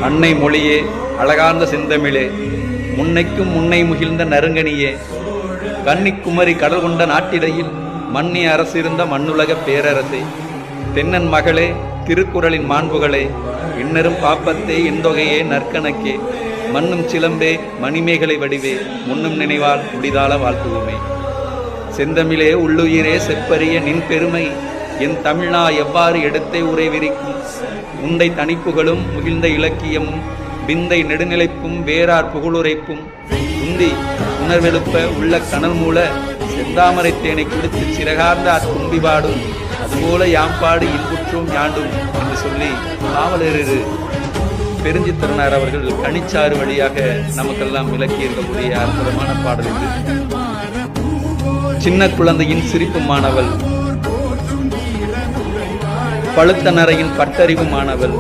அன்னை மொழியே, அழகார்ந்த செந்தமிழே, முன்னைக்கும் முன்னை முகிழ்ந்த நறுங்கனியே, கன்னிக்குமரி கடல் கொண்ட நாட்டிடையில் மன்னி அரசிருந்த மண்ணுலக பேரரசே, தென்னன் மகளே, திருக்குறளின் மாண்புகளே, இன்னரும் பாப்பத்தே, இந்தொகையே, நற்கணக்கே, மண்ணும் சிலம்பே, மணிமேகலை வடிவே, முன்னும் நினைவால் முடிதாள வாழ்த்துவோமே. செந்தமிழே, உள்ளுயிரே, செப்பரிய நின் பெருமை என் தமிழ்நா எவ்வாறு எடுத்தே உரை விரிக்கும். முந்தை தனிப்புகளும் முகிழ்ந்த இலக்கியமும் விந்தை நெடுநிலைப்பும் வேறார் புகழுரைப்பும் உந்தி உணர்வெழுப்ப உள்ள கனல் மூல செந்தாமரை தேனை குடித்து சிறகார்ந்த அத்தும்பி பாடும் அதுபோல யாம்பாடு இன்புற்றும் யாண்டும் என்று சொல்லி காவலரு பெருஞ்சித்திரனார் அவர்கள் கனிச்சாறு வழியாக நமக்கெல்லாம் விளக்கி இருக்கக்கூடிய அற்புதமான பாடல் இது. சின்ன குழந்தையின் சிரிப்புமானவள், பழுத்த நரையின் பட்டறிவுமானவள்,